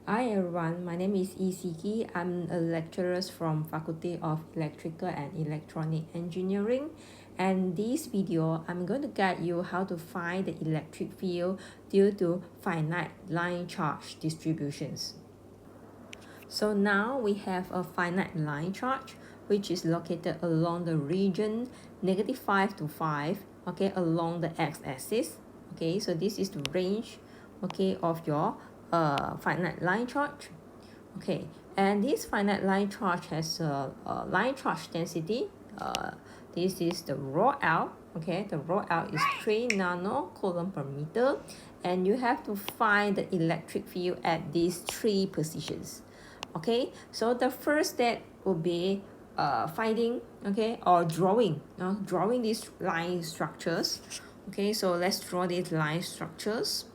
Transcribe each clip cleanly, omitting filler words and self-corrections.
Hi everyone, my name is Isiki. I'm a lecturer from Faculty of Electrical and Electronic Engineering, and this video I'm going to guide you how to find the electric field due to finite line charge distributions. So now we have a finite line charge which is located along the region -5 to 5, okay, along the x-axis. Okay, so this is the range, okay, of your finite line charge. Okay, and this finite line charge has a line charge density. This is the rho L. Okay, the rho L is 3 nanocoulomb per meter, and you have to find the electric field at these three positions. Okay, so the first step will be finding, okay, or drawing these line structures. Okay, so let's draw these line structures.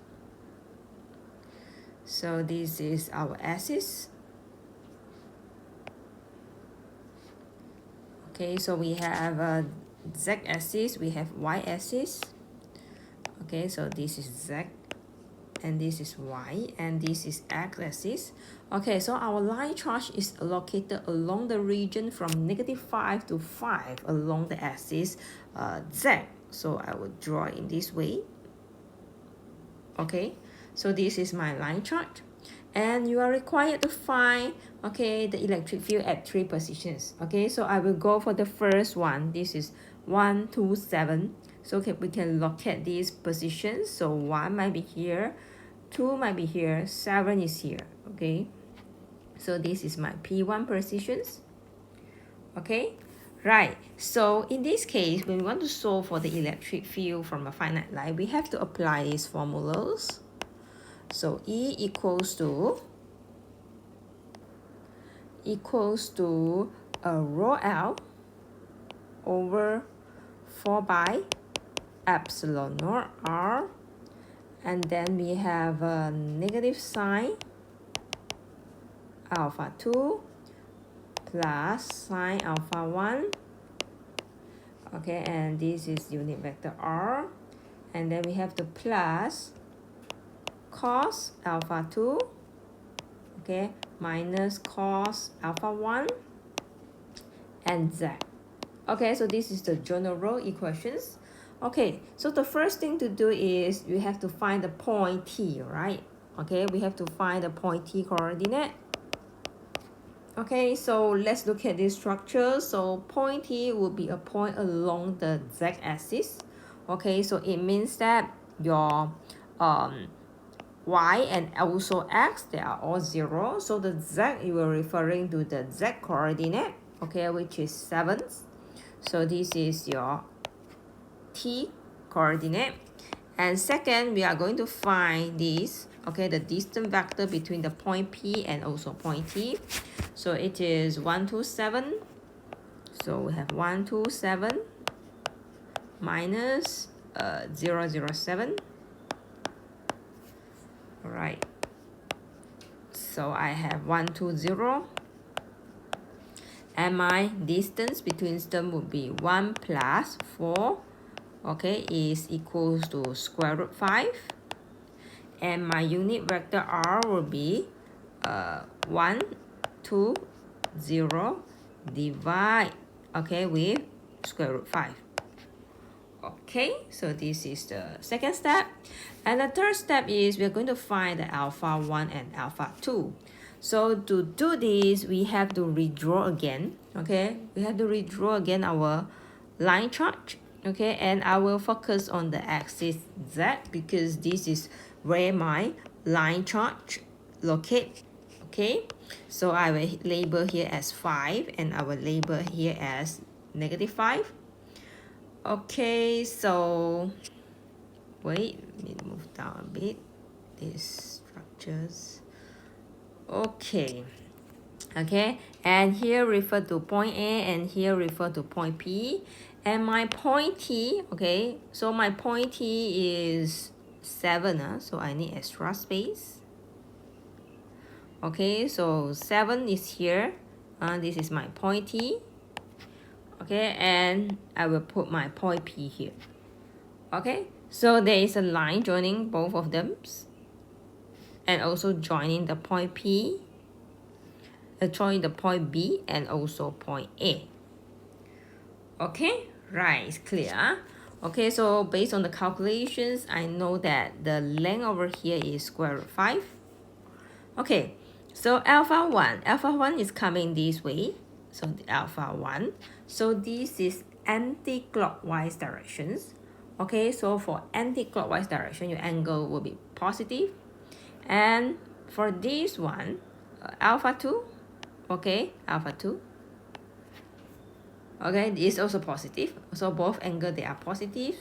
So this is our axis. Okay, so we have a z-axis, we have y-axis. Okay, so this is z and this is y and this is x-axis. Okay, so our line charge is located along the region from -5 to 5 along the axis z. So I will draw in this way. Okay, so this is my line charge, and you are required to find, okay, the electric field at three positions. Okay, so I will go for the first one. This is 1, 2, 7. So okay, we can locate these positions. So 1 might be here, 2 might be here, 7 is here. Okay, so this is my P1 positions. Okay, right. So in this case, when we want to solve for the electric field from a finite line, we have to apply these formulas. So E equals to rho L over 4 by epsilon naught R, and then we have a negative sign alpha 2 plus sine alpha 1. Okay, and this is unit vector R, and then we have the plus cos alpha 2, okay, minus cos alpha 1 and z. Okay, so this is the general equations. Okay, so the first thing to do is we have to find the point T, right? Okay, we have to find the point T coordinate. Okay, so let's look at this structure. So point T will be a point along the z-axis. Okay, so it means that your y and also x, they are all 0. So the z, you are referring to the z coordinate, okay, which is 7. So this is your t coordinate. And second, we are going to find this, okay, the distance vector between the point P and also point T. So it is 1, 2, 7. So we have 1, 2, 7 minus 0, 0, 7. All right. So I have 1, 2, 0. And my distance between them would be 1 plus 4, okay, is equals to square root 5. And my unit vector R will be 1, 2, 0 divide, okay, with square root 5. Okay, so this is the second step. And the third step is we're going to find the alpha 1 and alpha 2. So to do this, we have to redraw again. Okay, we have to redraw again our line charge. Okay, and I will focus on the axis Z because this is where my line charge locate. Okay, so I will label here as 5 and I will label here as -5. Okay, so wait, let me move down a bit these structures. Okay, and here refer to point A and here refer to point P, and my point T, okay, so my point T is 7, so I need extra space. Okay, so 7 is here, this is my point T. Okay, and I will put my point P here. Okay, so there is a line joining both of them. and also joining the point P, join the point B and also point A. Okay, right, it's clear. Okay, so based on the calculations, I know that the length over here is square root 5. Okay, so alpha 1 is coming this way. So the alpha 1. So this is anti-clockwise directions. Okay, so for anti-clockwise direction, your angle will be positive. And for this one, alpha 2, okay, alpha 2. Okay, this is also positive. So both angle, they are positive.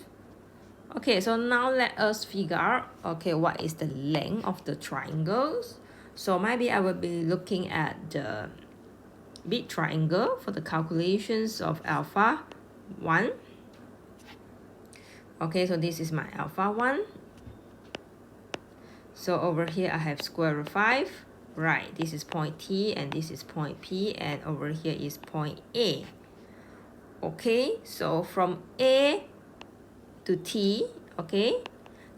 Okay, so now let us figure out, okay, what is the length of the triangles. So maybe I will be looking at the big triangle for the calculations of alpha 1. Okay, so this is my alpha 1. So over here I have square root 5. Right, this is point T and this is point P, and over here is point A. Okay, so from A to T, okay,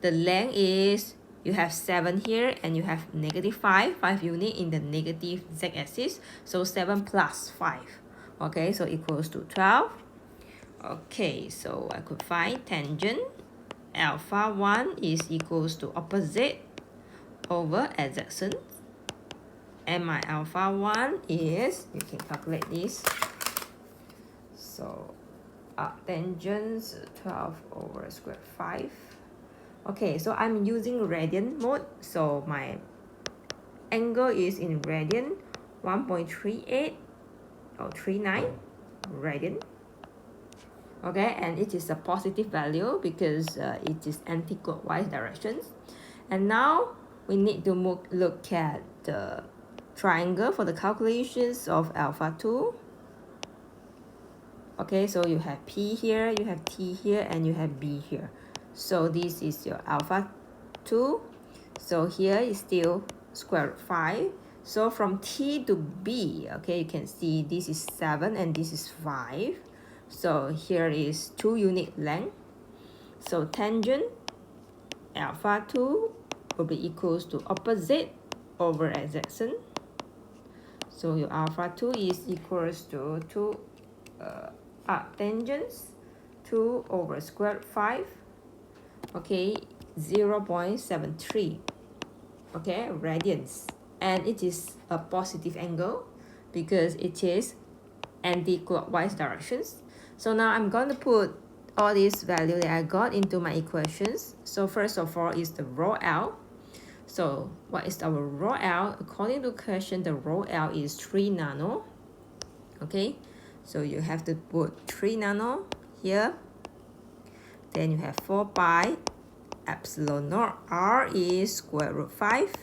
the length is, you have 7 here and you have negative 5 unit in the negative z-axis, so 7 plus 5, okay, so equals to 12. Okay, so I could find tangent alpha 1 is equals to opposite over adjacent, and my alpha 1 is, you can calculate this, so tangent 12 over square 5. Okay, so I'm using radian mode, so my angle is in radian, 1.38 or 39 radian. Okay, and it is a positive value because it is anti-clockwise directions. And now we need to look at the triangle for the calculations of alpha 2. Okay, so you have P here, you have T here, and you have B here. So this is your alpha 2. So here is still square root 5. So from T to B, okay, you can see this is 7 and this is 5. So here is 2 unit length. So tangent alpha 2 will be equals to opposite over adjacent. So your alpha 2 is equals to 2 tangents 2 over square root 5, okay, 0.73, okay, radians, and it is a positive angle because it is anti-clockwise directions. So now I'm going to put all these values that I got into my equations. So first of all is the rho L. So what is our rho L? According to the question, the rho L is 3 nano. Okay, so you have to put 3 nano here. Then you have 4 pi epsilon naught r is square root 5.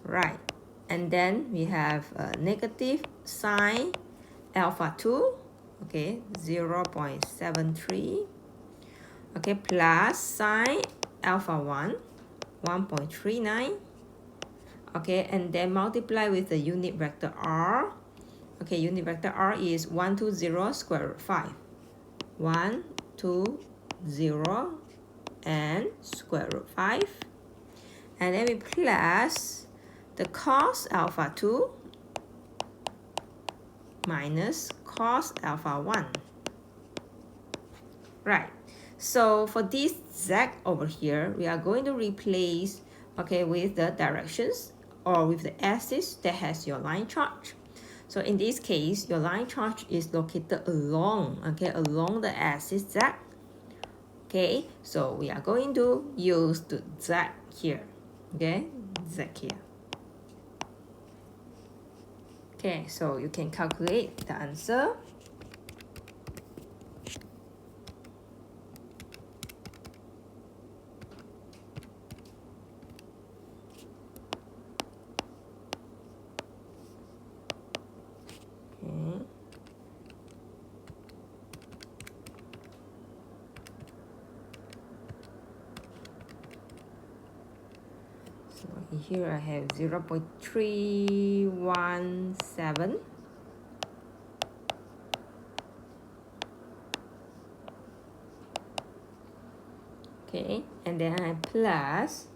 Right, and then we have a negative sine alpha 2, okay, 0.73, okay, plus sine alpha 1, 1.39, okay, and then multiply with the unit vector r. Okay, unit vector r is 1, 2, 0 square root 5, 1, 2, 0 and square root 5, and then we plus the cos alpha 2 minus cos alpha 1. Right, so for this z over here, we are going to replace, okay, with the directions or with the axis that has your line charge. So in this case, your line charge is located along, okay, along the axis z. Okay, so we are going to use the z here, okay, z here. Okay, so you can calculate the answer. Okay. So here I have 0.317. Okay, and then I plus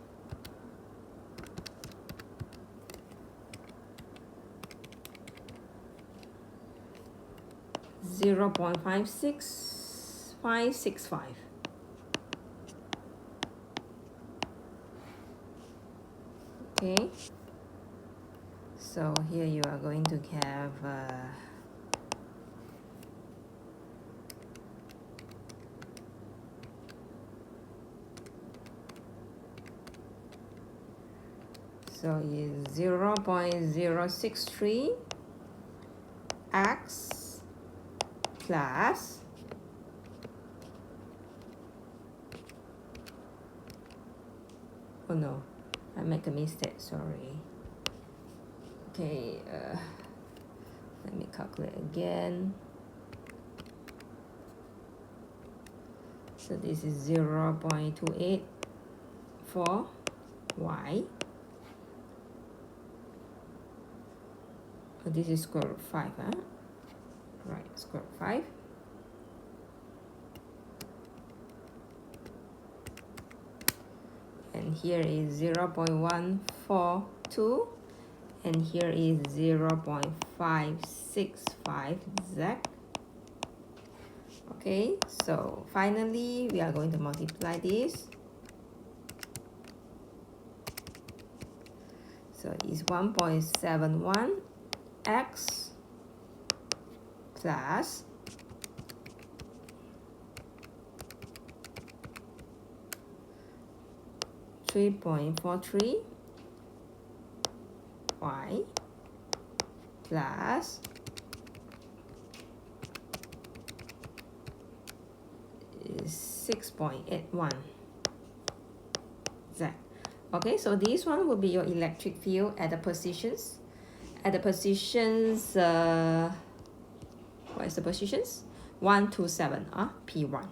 0.56565. Okay, so here you are going to have so is 0.063 x plus oh no, I make a mistake, sorry. Okay, let me calculate again. So this is 0.284 y. Oh, this is square root 5, huh? Right, square root 5. And here is 0.142, and here is 0.565 z. Okay, so finally we are going to multiply this. So it's 1.71 x plus 3.43 y plus 6.81 z. Okay, so this one will be your electric field at the positions. At the positions, what is the positions? 1 to 7, P1.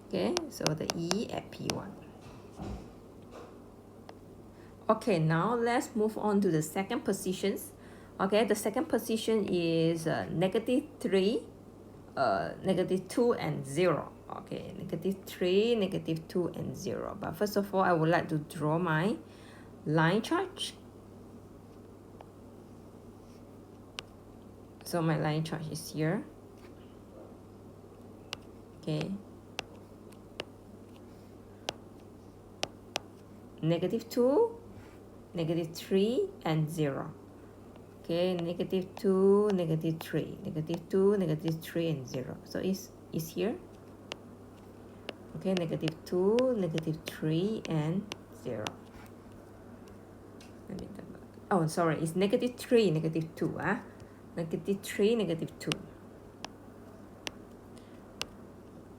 Okay, so the E at P1. Okay, now let's move on to the second positions. Okay, the second position is -3, -2 and 0. Okay, -3, -2 and 0. But first of all, I would like to draw my line charge. So my line charge is here. Okay, -2, -3 and 0. Okay, -2, -3, -2, -3 and 0. So it's here. Okay, -2, -3 and 0. Let me oh, sorry, it's -3, -2, -3, -2.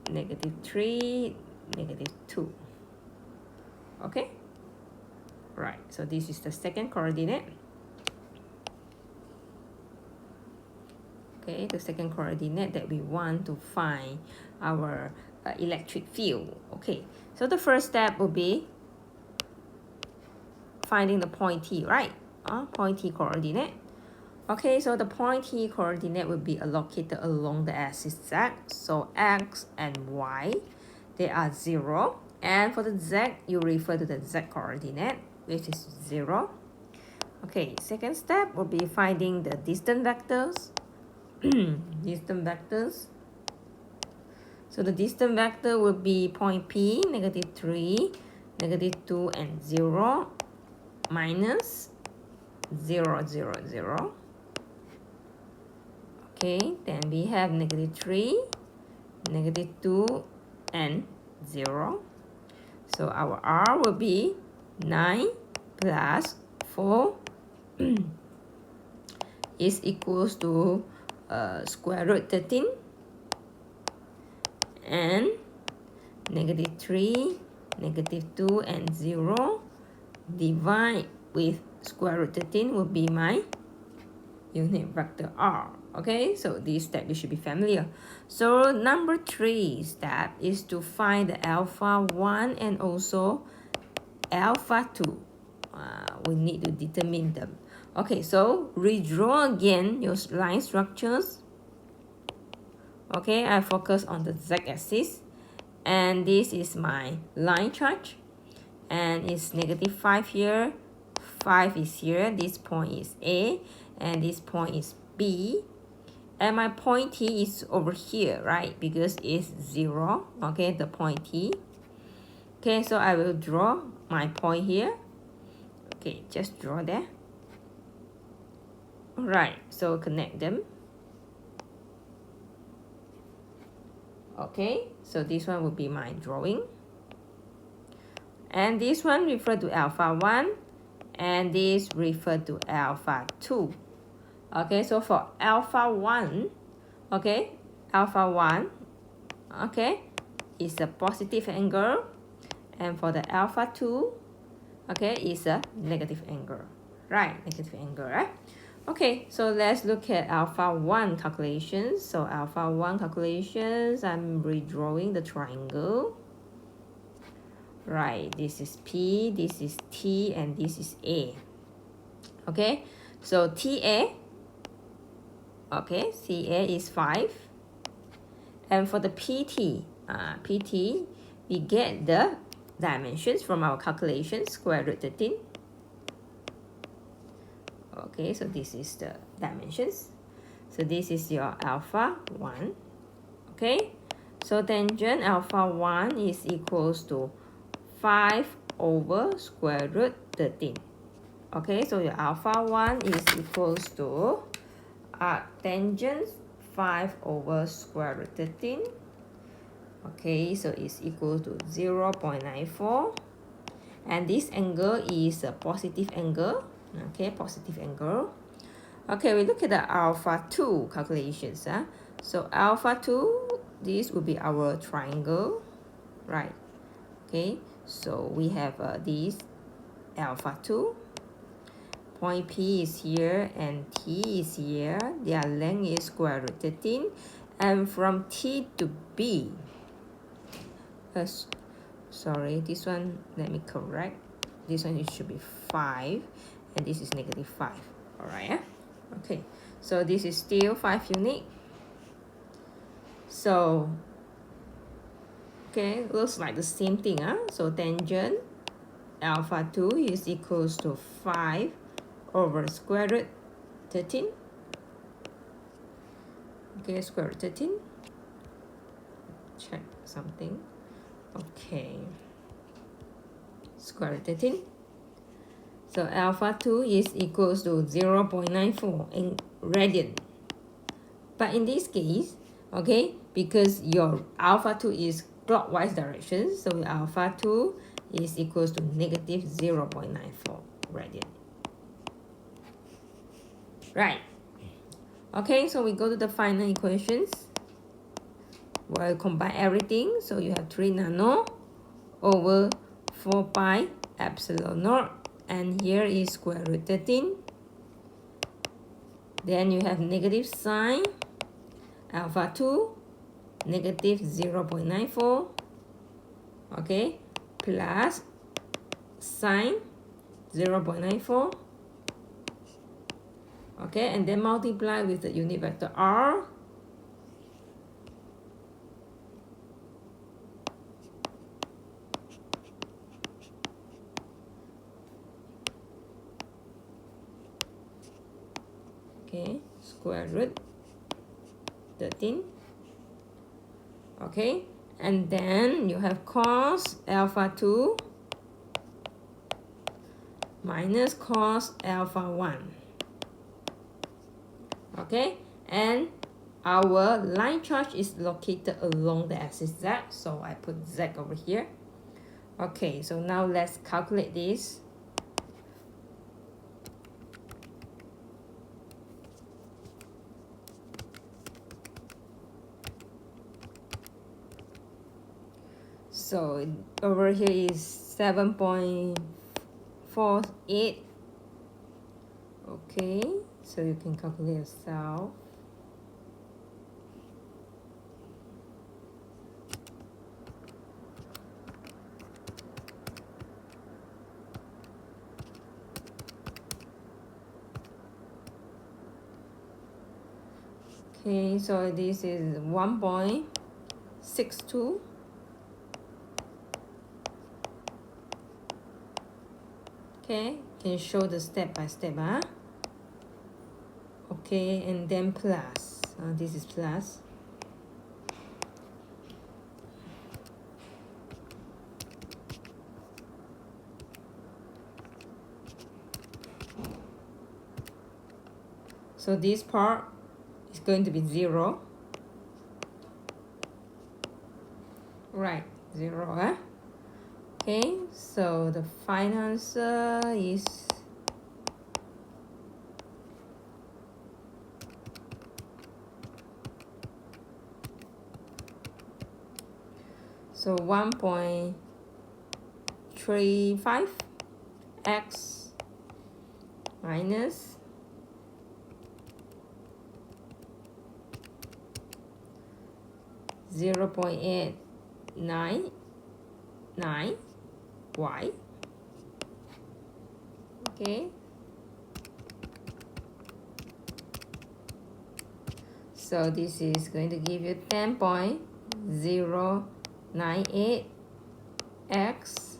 -3, -2. Okay, right, so this is the second coordinate. Okay, the second coordinate that we want to find our electric field. Okay, so the first step will be finding the point T, right? Point T coordinate. Okay, so the point T coordinate will be located along the axis Z. So X and Y, they are 0. And for the Z, you refer to the Z coordinate, which is 0. Okay, second step will be finding the distance vectors. Distance vectors. So the distance vector will be point P, -3, -2 and 0, minus 0, 0, 0. Okay, then we have -3, -2 and 0. So our R will be 9 plus 4 is equals to square root 13, and -3, -2 and 0 divide with square root 13 will be my unit vector R. Okay, so this step you should be familiar. So number 3 step is to find the alpha 1 and also alpha 2. We need to determine them. Okay, so redraw again your line structures. Okay, I focus on the z-axis, and this is my line charge, and it's -5 here, 5 is here, this point is A, and this point is B, And my point T is over here, right? Because it's 0, okay, the point T. Okay, so I will draw my point here. Okay, just draw there. Alright, so connect them. Okay, so this one will be my drawing. And this one refer to alpha 1, and this refer to alpha 2. Okay, so for alpha 1, okay, alpha 1, okay, is a positive angle. And for the alpha 2, okay, is a negative angle. Right, negative angle, right? Okay, so let's look at alpha 1 calculations. So alpha 1 calculations, I'm redrawing the triangle. Right, this is P, this is T, and this is A. Okay, so TA, okay, CA is 5. And for the PT, we get the dimensions from our calculation, square root 13. Okay, so this is the dimensions. So this is your alpha 1. Okay, so tangent alpha 1 is equals to 5 over square root 13. Okay, so your alpha 1 is equals to tangent 5 over square root 13. Okay, so it's equal to 0.94. And this angle is a positive angle. Okay, positive angle. Okay, we look at the alpha 2 calculations. So alpha 2, this will be our triangle, right? Okay, so we have this alpha 2. Point P is here and T is here. Their length is square root 13. And from T to B, sorry, this one, let me correct. This one, it should be 5. And this is negative 5. Alright, okay. So this is still 5 unit. So, okay, looks like the same thing. So tangent alpha 2 is equals to 5 over square root 13. Okay, square root 13. Check something. Okay. Square root 13. So alpha 2 is equals to 0.94 in radian. But in this case, okay, because your alpha 2 is clockwise direction, so alpha 2 is equals to negative 0.94 radian. Right. Okay, so we go to the final equations. We'll combine everything. So you have 3 nano over 4 pi epsilon naught. And here is square root 13. Then you have negative sign alpha 2, negative 0.94. Okay, plus sine 0.94. Okay, and then multiply with the unit vector r. Okay, square root 13. Okay, and then you have cos alpha 2 minus cos alpha 1. Okay, and our line charge is located along the axis Z, so I put Z over here. Okay, so now let's calculate this. So over here is 7.48. Okay, so you can calculate yourself. Okay, so this is 1.62. Okay, can show the step by step. Okay, and then plus. This is plus. So this part is going to be 0. Right, 0, huh? Okay, so the final answer is so 1.35 x minus 0.899 y. Okay, so this is going to give you 10.098 x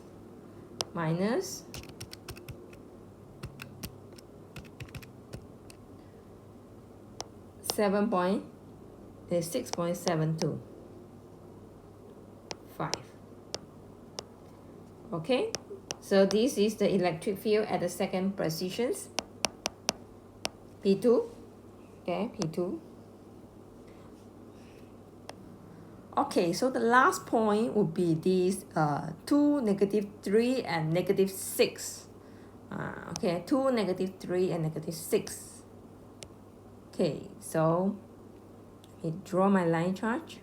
minus 6.725. Okay, so this is the electric field at the second positions, P2. Okay, P2. Okay, so the last point would be these 2, -3, and -6. Okay, 2, -3, and -6. Okay, so let me draw my line charge.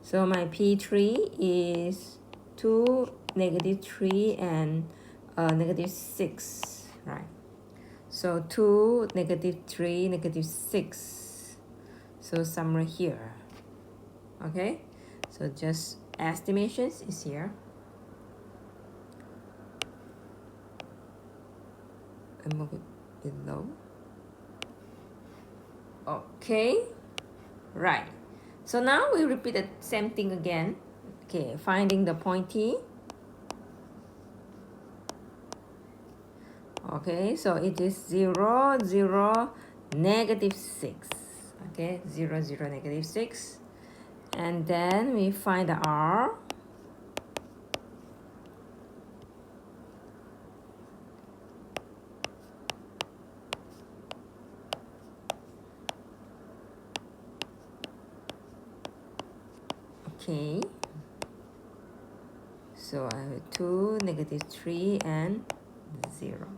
So my P3 is 2, -3, and -6, right? So 2, -3, -6. So somewhere here. Okay, so just estimations is here. I move it below. Okay, right. So now we repeat the same thing again. Okay, finding the point T. Okay, so it is 0, 0, -6. Okay, 0, 0, -6. And then we find the R. Okay, so I have 2, -3, and 0.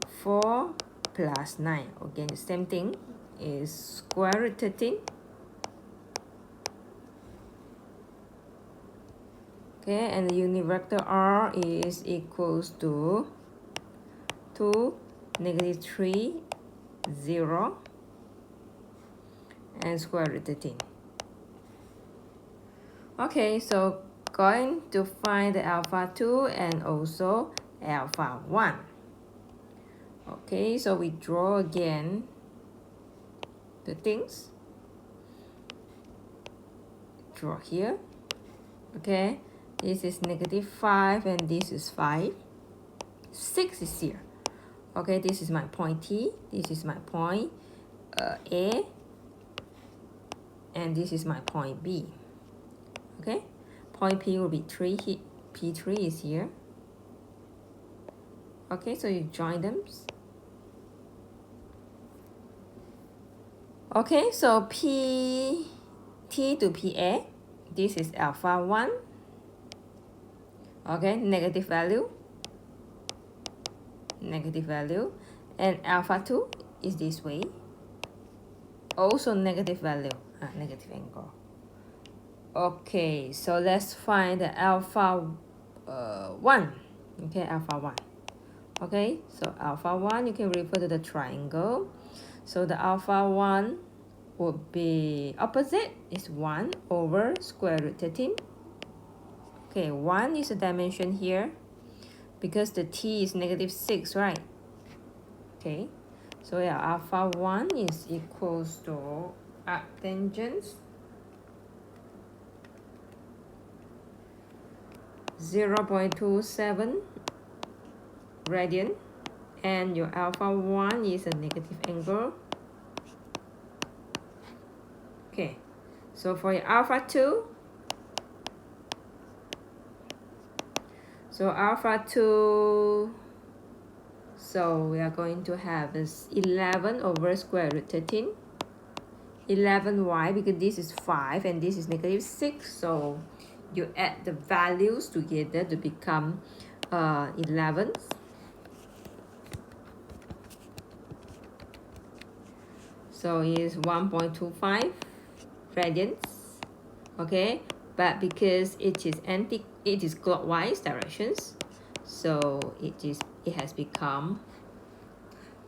4 plus 9, again the same thing, is square root 13. Okay, and the unit vector R is equals to 2, -3, 0, and square root 13. Okay, so going to find the alpha 2 and also alpha 1. Okay, so we draw again the things. Draw here. Okay, this is -5 and this is 5. 6 is here. Okay, this is my point T. This is my point A. And this is my point B. Okay, point P will be 3. P3 is here. Okay, so you join them. Okay, so P T to PA, this is alpha 1. Okay, negative value, and alpha 2 is this way, also negative value, negative angle. Okay, so let's find the alpha 1. Okay, alpha 1. Okay, so alpha 1, you can refer to the triangle. So the alpha 1 would be opposite is 1 over square root 13. Okay, 1 is a dimension here because the T is -6, right? Okay, so yeah, alpha 1 is equals to arctangent 0.27 radian, and your alpha 1 is a negative angle. Okay, so for your alpha 2, so alpha 2, so we are going to have this 11 over square root 13. 11 why? Because this is 5 and this is negative 6, so you add the values together to become 11. So it's 1.25 radians. Okay, but because it is clockwise directions, so it has become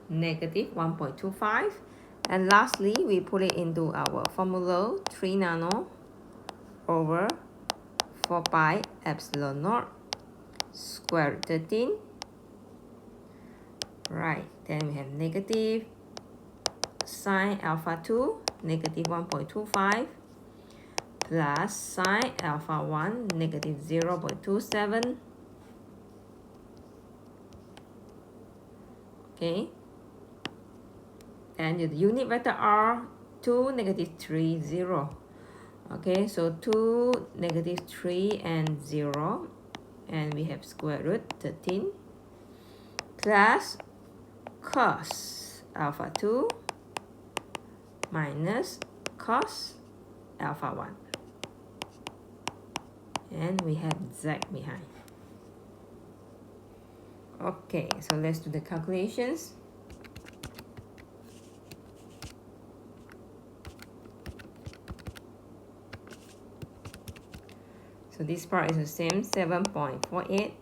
negative 1.25. And lastly, we put it into our formula, 3 nano over 4 pi epsilon naught square root 13. Right, then we have negative sine alpha 2, negative 1.25, plus sine alpha 1, negative 0.27. Okay, and the unit vector are 2, negative 3, 0. Okay, so 2, negative 3, and 0. And we have square root 13 plus cos alpha 2 minus cos alpha 1. And we have z behind. Okay, so let's do the calculations. So this part is the same, 7.48.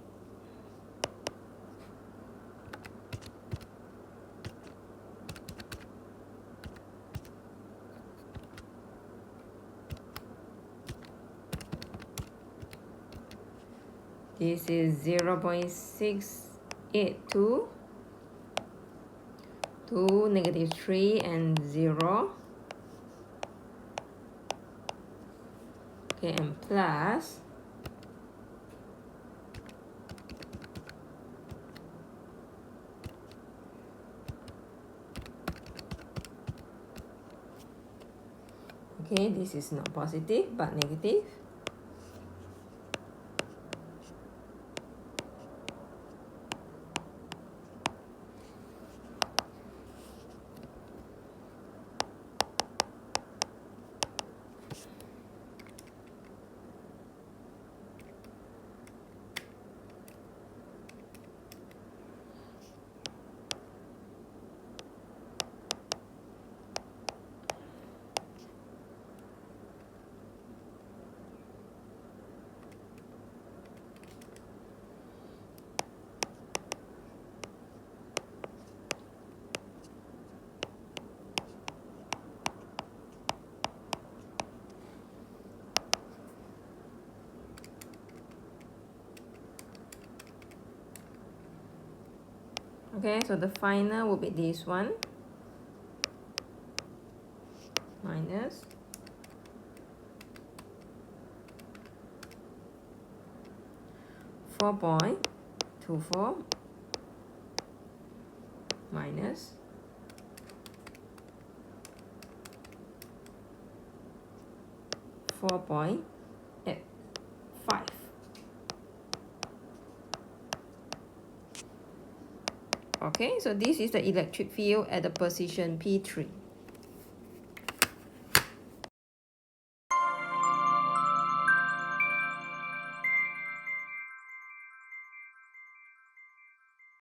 This is 0.682, 2, negative 3, and 0. Okay, and plus okay, this is not positive but negative. Okay, so the final will be this one, minus -4.24 minus -4.85. Okay, so this is the electric field at the position P3.